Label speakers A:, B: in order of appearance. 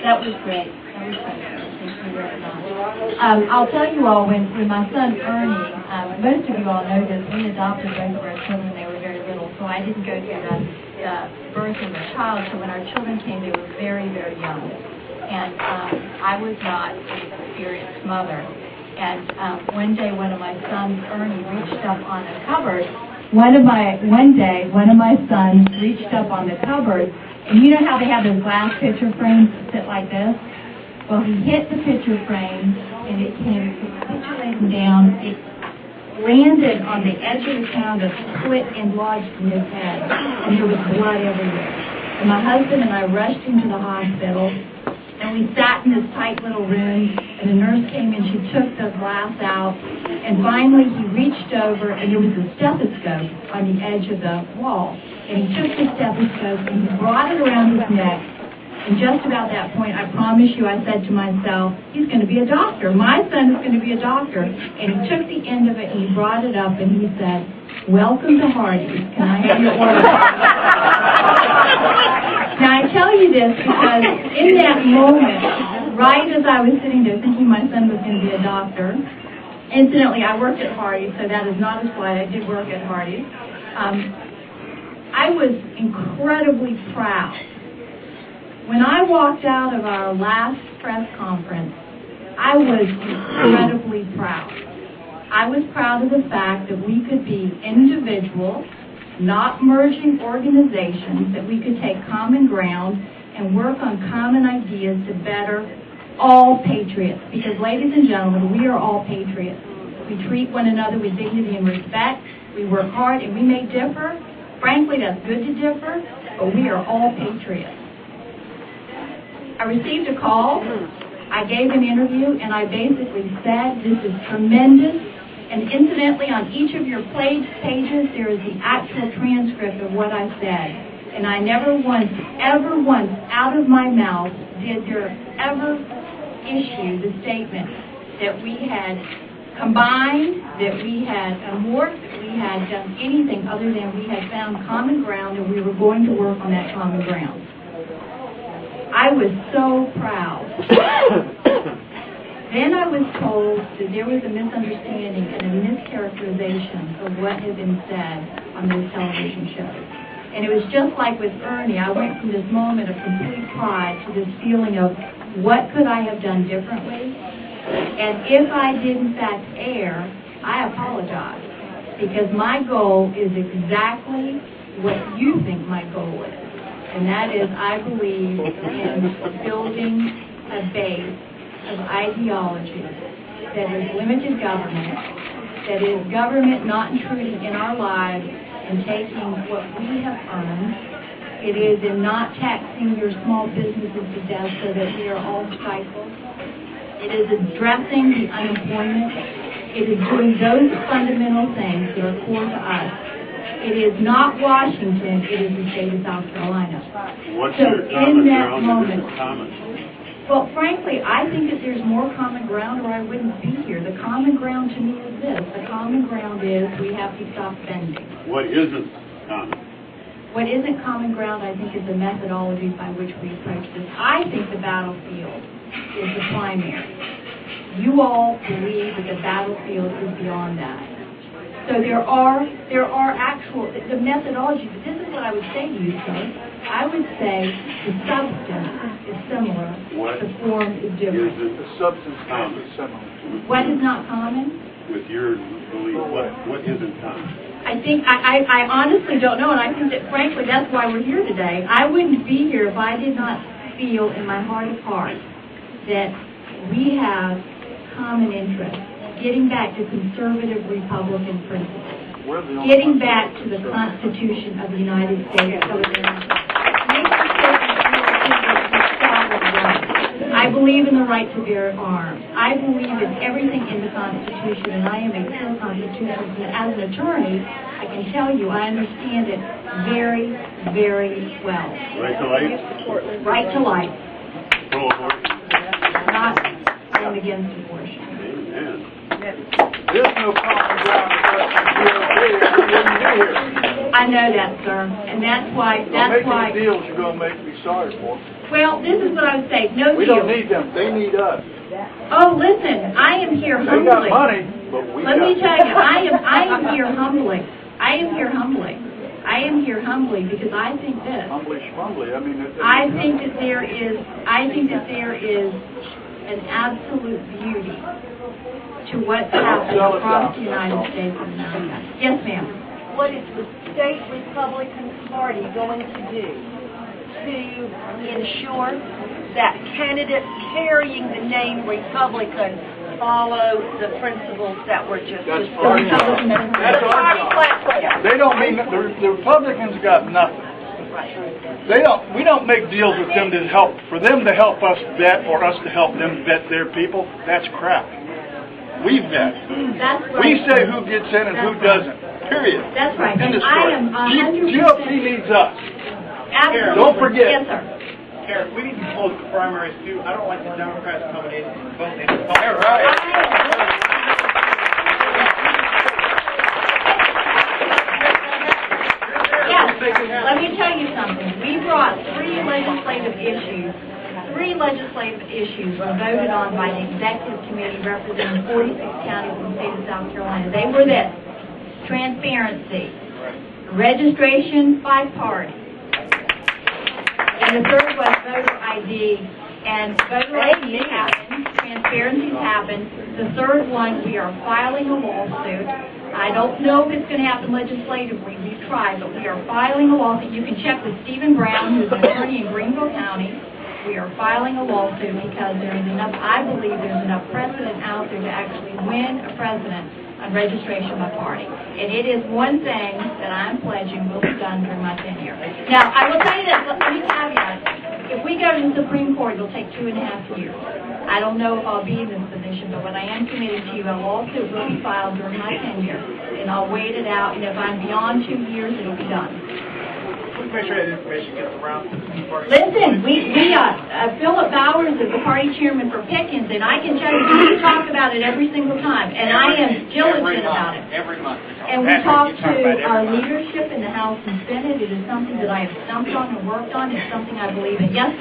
A: That was great. That was great. Thank you very much. I'll tell you all, when my son Ernie, most of you all know this, we adopted both of our children when they were very little, so I didn't go through the birth of a child, so when our children came, they were very, very young. And I was not an experienced mother. And one day, one of my sons, Ernie, reached up on the cupboard. One day, one of my sons reached up on the cupboard, and you know how they have those glass picture frames that sit like this? Well, he hit the picture frame, and it came capitulating down. It landed on the edge of the counter, split and lodged in his head, and there was blood everywhere. And my husband and I rushed him to the hospital, and we sat in this tight little room, and the nurse came in, she took the glass out, and finally he reached over, and there was a stethoscope on the edge of the wall, and he took the stethoscope, and he brought it around his neck. And just about that point, I promise you, I said to myself, he's going to be a doctor. My son is going to be a doctor. And he took the end of it, and he brought it up, and he said, "Welcome to Hardee's. Can I have your order?" Now, I tell you this because in that moment, right as I was sitting there thinking my son was going to be a doctor, incidentally, I worked at Hardee's, so that is not a slight. I did work at Hardee's. I was incredibly proud. When I walked out of our last press conference, I was incredibly proud. I was proud of the fact that we could be individuals, not merging organizations, that we could take common ground and work on common ideas to better all patriots. Because, ladies and gentlemen, we are all patriots. We treat one another with dignity and respect. We work hard, and we may differ. Frankly, that's good to differ, but we are all patriots. I received a call, I gave an interview, and I basically said, this is tremendous, and incidentally, on each of your pages, there is the actual transcript of what I said, and I never once, ever once, out of my mouth, did there ever issue the statement that we had combined, that we had morphed, that we had done anything other than we had found common ground, and we were going to work on that common ground. I was so proud. Then I was told that there was a misunderstanding and a mischaracterization of what had been said on those television shows. And it was just like with Ernie, I went from this moment of complete pride to this feeling of what could I have done differently? And if I did in fact err, I apologize. Because my goal is exactly what you think my goal is. And that is, I believe in building a base of ideology that is limited government, that is government not intruding in our lives and taking what we have earned. It is in not taxing your small businesses to death so that we are all stifled. It is addressing the unemployment. It is doing those fundamental things that are core to us. It is not Washington, it is the state of South Carolina.
B: What's
A: so
B: your common
A: in that
B: ground
A: moment,
B: Well,
A: frankly, I think that there's more common ground or I wouldn't be here. The common ground to me is this. The common ground is we have to stop spending.
B: What isn't common?
A: What isn't common ground, I think, is the methodology by which we approach this. I think the battlefield is the primary. You all believe that the battlefield is beyond that. So there are actual, the methodology, but this is what I would say to you, sir. I would say the substance is similar, the form is different.
B: Is the substance common?
A: What is not common?
B: With your belief, what isn't common?
A: I think, I honestly don't know, and I think that, frankly, that's why we're here today. I wouldn't be here if I did not feel in my heart of hearts that we have common interests. Getting back to conservative Republican principles, getting back to the Constitution of the United States. I believe in the right to bear arms. I believe in everything in the Constitution, and I am a pure constitutionalist. And as an attorney, I can tell you I understand it very, very well.
B: Right to life?
A: Right to life.
B: Pro-abortion?
A: Not, I am against abortion.
B: Amen.
C: There's no common ground for us to here.
A: I know that, sir, and that's why.
C: Don't make any deals you're going to make me sorry for.
A: Well, this is what I would say. No
C: We
A: deal.
C: don't need them, they need us.
A: Oh, listen, I am here
C: They
A: humbly.
C: got money, but we
A: Let me
C: got.
A: tell you, I am here humbly. I am here humbly. I am here humbly because I think this.
C: Humbly schmumbly, I mean.
A: I think that there is an absolute beauty to what's happening across the United States of America. Yes, ma'am.
D: What is the state Republican Party going to do to ensure that candidates carrying the name Republican follow the principles that were just
C: That's
D: discussed?
C: That's our job. They don't mean, the Republicans got nothing. We don't make deals with them for them to help us vet or us to help them vet their people. That's crap. We vet.
A: That's right.
C: We say who gets in and who doesn't. Period.
A: That's right.
C: End of
A: And I
C: story.
A: am 100%.
C: GOP needs us.
A: Absolutely.
C: Don't forget.
A: Yes, sir.
E: Karen, we need to close the primaries too. I don't like the Democrats coming in and voting.
C: All right.
A: Yes, let me tell you something. We brought three legislative issues were voted on by the executive committee representing 46 counties in the state of South Carolina. They were this: transparency, registration by party, and the third was voter ID. And voter ID happened, transparency happened. The third one, we are filing a lawsuit. I don't know if it's going to happen legislatively. We've tried, but we are filing a lawsuit. You can check with Stephen Brown, who's an attorney in Greenville County. We are filing a lawsuit because there is enough, I believe there's enough precedent out there to actually win a president on registration by party. And it is one thing that I'm pledging will be done during my tenure. Now, I will tell you this, let me caveat. If we go to the Supreme Court, it'll take 2.5 years. I don't know if I'll be in this position, but what I am committing to you, a lawsuit will be filed during my tenure, and I'll wait it out, and if I'm beyond 2 years, it'll be done.
E: Let's make sure that information gets around to the party.
A: Listen, Philip Bowers is the party chairman for Pickens, and I can tell you, we talk about it every single time, and I am diligent about it.
E: Every month.
A: And we talk to our leadership in the House and Senate. It is something that I have stumped on and worked on. It's something I believe in. Yes, sir.